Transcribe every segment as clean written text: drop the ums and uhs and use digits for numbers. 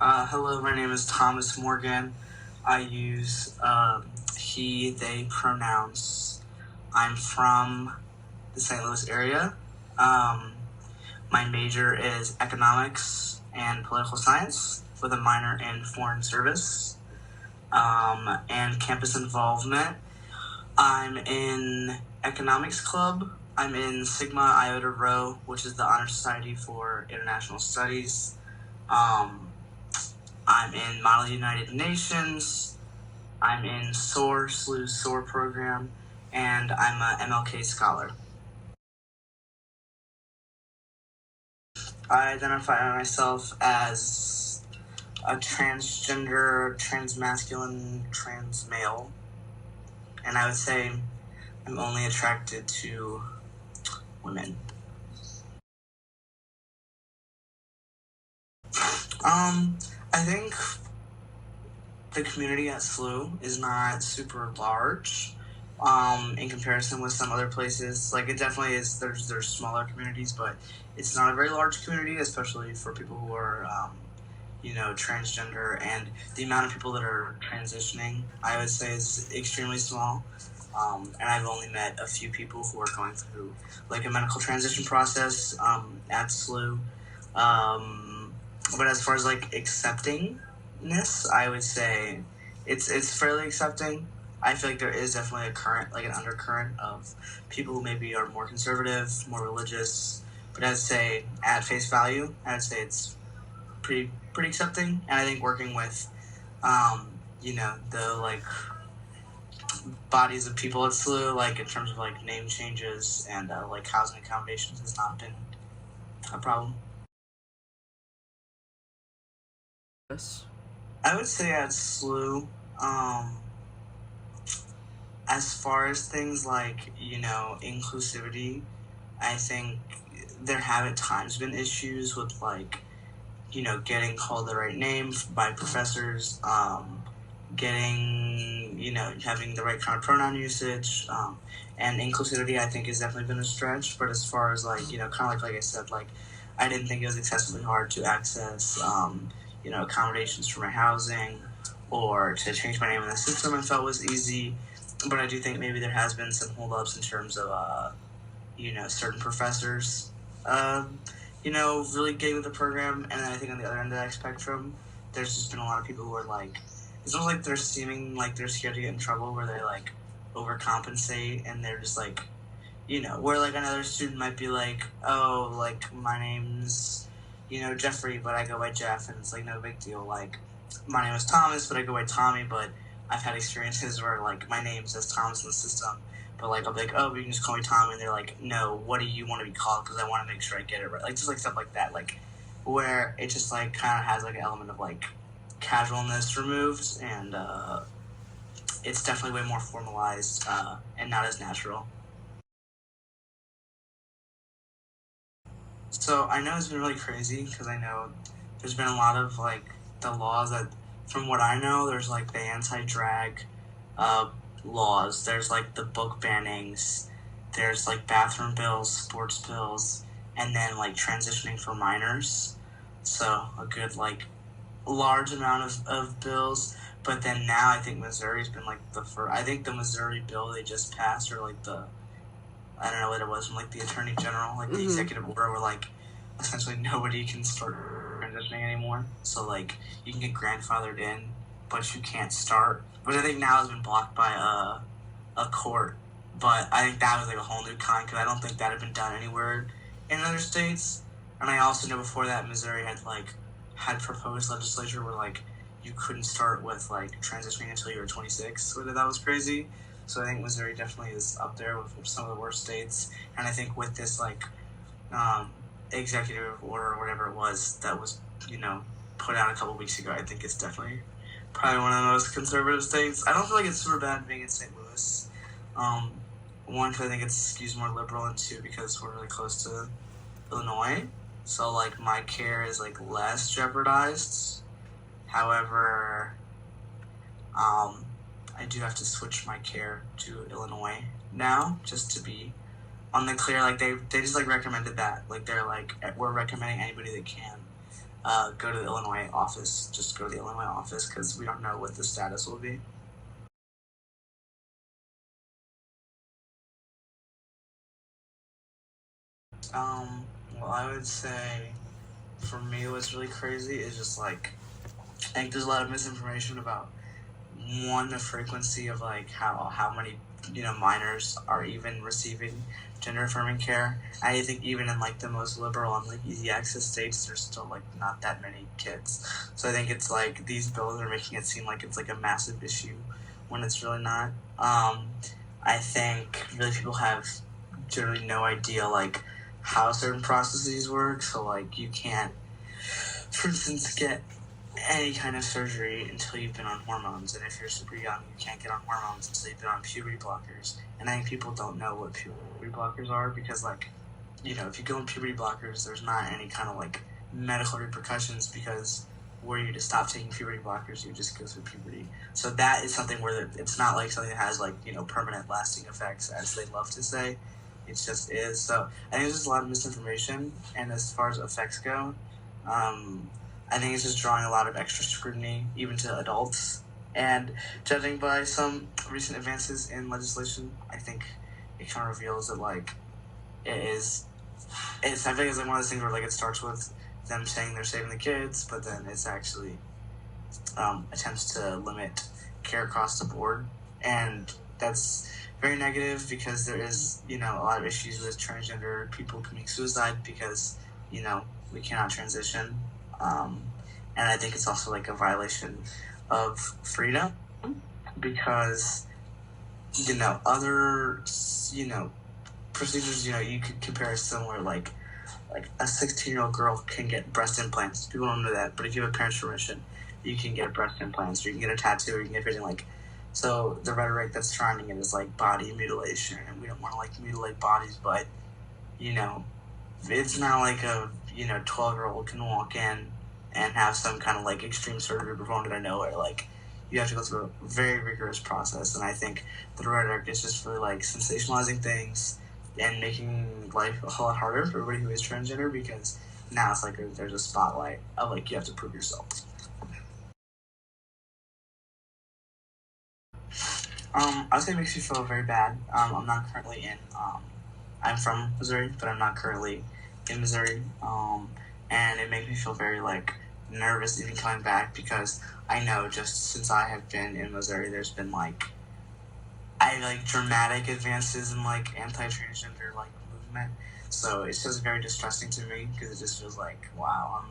Hello, my name is Thomas Morgan. I use he, they pronouns. I'm from the St. Louis area. My major is economics and political science with a minor in foreign service and campus involvement. I'm in economics club. I'm in Sigma Iota Rho, which is the Honor Society for International Studies. I'm in Model United Nations. I'm in SOAR, SLU's SOAR program, and I'm a MLK scholar. I identify myself as a transgender, transmasculine, trans male, and I would say I'm only attracted to women. I think the community at SLU is not super large in comparison with some other places. Like, it definitely is, there's smaller communities, but it's not a very large community, especially for people who are transgender, and the amount of people that are transitioning, I would say, is extremely small. And I've only met a few people who are going through like a medical transition process at SLU. But as far as like acceptingness, I would say it's fairly accepting. I feel like there is definitely a current, like an undercurrent of people who maybe are more conservative, more religious. But I'd say at face value, I'd say it's pretty accepting. And I think working with the like bodies of people at SLU, like in terms of like name changes and like housing accommodations, has not been a problem. Yes. I would say at SLU, as far as things like, inclusivity, I think there have at times been issues with like, getting called the right name by professors, having the right kind of pronoun usage, and inclusivity, I think, has definitely been a stretch. But as far as like, kind of like I said, like, I didn't think it was excessively hard to access, accommodations for my housing or to change my name in the system. I felt was easy. But I do think maybe there has been some holdups in terms of, certain professors, really getting with the program. And then I think on the other end of that spectrum, there's just been a lot of people who are like, it's almost like they're seeming like they're scared to get in trouble, where they like overcompensate, and they're just like, where like another student might be like, oh, like my name's, Jeffrey, but I go by Jeff, and it's like no big deal. Like, my name is Thomas, but I go by Tommy, but I've had experiences where like my name says Thomas in the system, but like I'll be like, oh, but you can just call me Tommy, and they're like, no, what do you want to be called? Because I want to make sure I get it right. Like, just like stuff like that, like where it just like kind of has like an element of like casualness removed, and it's definitely way more formalized and not as natural. So I know it's been really crazy because I know there's been a lot of like the laws that, from what I know, there's like the anti-drag uh, laws. There's like the book bannings. There's like bathroom bills, sports bills, and then like transitioning for minors. So a good like large amount of bills. But then now I think Missouri's been like the first. I think the Missouri bill they just passed, or like the, I don't know what it was, from like the Attorney General, like the executive order, where like essentially nobody can start transitioning anymore. So like you can get grandfathered in, but you can't start. Which I think now has been blocked by a court. But I think that was like a whole new kind, because I don't think that had been done anywhere in other states. And I also know before that Missouri had proposed legislature where like you couldn't start with like transitioning until you were 26. Whether that was crazy. So I think Missouri definitely is up there with some of the worst states. And I think with this like executive order or whatever it was that was put out a couple weeks ago, I think it's definitely probably one of the most conservative states. I don't feel like it's super bad being in St. Louis. One, because I think it's skewed more liberal, and two, because we're really close to Illinois. So like my care is like less jeopardized. However, I do have to switch my care to Illinois now, just to be on the clear. Like they just like recommended that. Like they're like, we're recommending anybody that can go to the Illinois office. Just go to the Illinois office because we don't know what the status will be. Well, I would say for me, what's really crazy is just like I think there's a lot of misinformation about one the frequency of like how many minors are even receiving gender affirming care. I think even in like the most liberal and like easy access states, there's still like not that many kids. So I think it's like these bills are making it seem like it's like a massive issue when it's really not. I think really people have generally no idea like how certain processes work. So like you can't, for instance, get any kind of surgery until you've been on hormones, and if you're super young, you can't get on hormones until you've been on puberty blockers. And I think people don't know what puberty blockers are because, like, if you go on puberty blockers, there's not any kind of like medical repercussions because were you to stop taking puberty blockers, you just go through puberty. So that is something where it's not like something that has like permanent, lasting effects, as they love to say. It just is. So I think there's just a lot of misinformation, and as far as effects go, I think it's just drawing a lot of extra scrutiny, even to adults. And judging by some recent advances in legislation, I think it kind of reveals that like I think it's like one of those things where like it starts with them saying they're saving the kids, but then it's actually attempts to limit care across the board, and that's very negative because there is a lot of issues with transgender people committing suicide because we cannot transition. And I think it's also like a violation of freedom because, other, procedures, you could compare a similar, like a 16-year-old girl can get breast implants. People don't know that, but if you have a parent's permission, you can get breast implants, or you can get a tattoo, or you can get everything like. So the rhetoric that's surrounding it is like body mutilation, and we don't want to like mutilate bodies, but, it's not like a 12-year-old can walk in and have some kind of like extreme surgery performed out of nowhere. Like you have to go through a very rigorous process, and I think the rhetoric is just really like sensationalizing things and making life a whole lot harder for everybody who is transgender because now it's like there's a spotlight of like you have to prove yourself. I would say it makes me feel very bad. I'm not currently in. I'm from Missouri, but I'm not currently in Missouri. And it makes me feel very like nervous even coming back because I know just since I have been in Missouri, there's been like dramatic advances in like anti-transgender like movement. So it's just very distressing to me because it just feels like wow,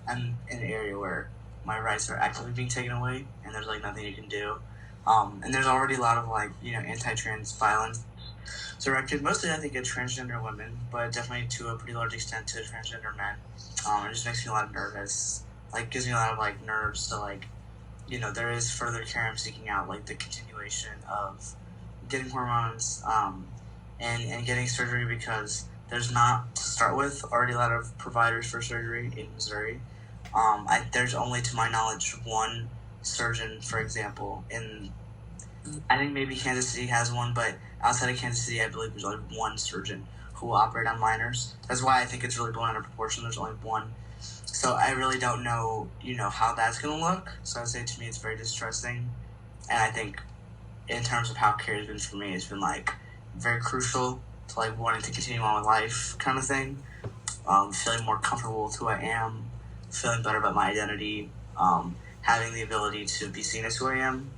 I'm in an area where my rights are actively being taken away, and there's like nothing you can do. And there's already a lot of like anti-trans violence directed mostly I think at transgender women, but definitely to a pretty large extent to transgender men. It just makes me a lot of nervous. Like gives me a lot of like nerves to like, there is further care I'm seeking out, like the continuation of getting hormones, and getting surgery because there's not to start with already a lot of providers for surgery in Missouri. There's only to my knowledge one surgeon, for example, in I think maybe Kansas City has one, but outside of Kansas City, I believe there's only one surgeon who will operate on minors. That's why I think it's really blown out of proportion. There's only one. So I really don't know, how that's going to look. So I'd say to me it's very distressing. And I think in terms of how care has been for me, it's been like very crucial to like wanting to continue on with life kind of thing. Feeling more comfortable with who I am, feeling better about my identity, having the ability to be seen as who I am,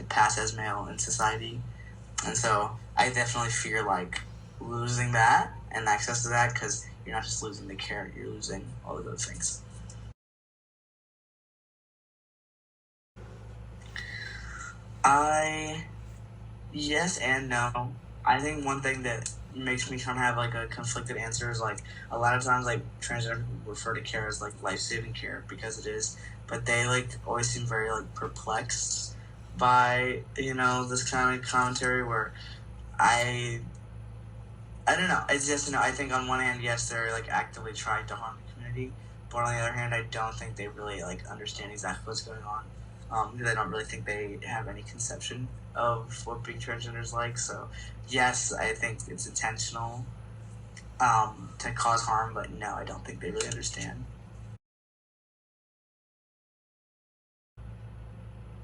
pass as male in society. And so I definitely fear like losing that and access to that because you're not just losing the care, you're losing all of those things. Yes and no. I think one thing that makes me kind of have like a conflicted answer is like a lot of times like transgender people refer to care as like life-saving care because it is, but they like always seem very like perplexed by this kind of commentary where I I don't know. It's just I think on one hand, yes, they're like actively trying to harm the community, but on the other hand, I don't think they really like understand exactly what's going on. Because I don't really think they have any conception of what being transgender is like. So, yes, I think it's intentional to cause harm, but no, I don't think they really understand.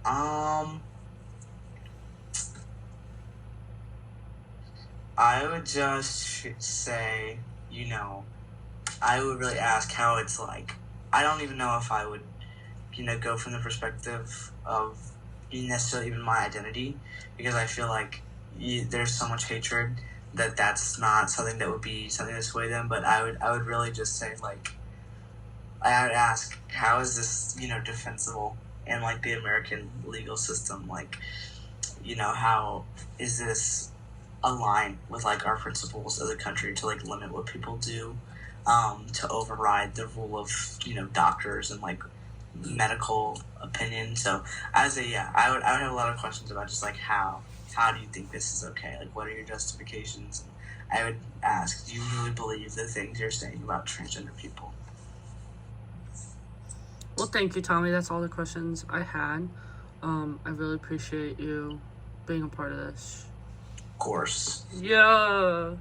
Um, I would just say, I would really ask how it's like. I don't even know if I would, go from the perspective of necessarily even my identity, because I feel like there's so much hatred that that's not something that would be something to sway them. But I would really just say like, I would ask, how is this, defensible in like the American legal system? Like, how is this align with like our principles of the country to like limit what people do, to override the rule of doctors and like medical opinion. So as a I would have a lot of questions about just like how do you think this is okay? Like what are your justifications? And I would ask, do you really believe the things you're saying about transgender people? Well, thank you, Tommy. That's all the questions I had. I really appreciate you being a part of this. Of course. Yeah.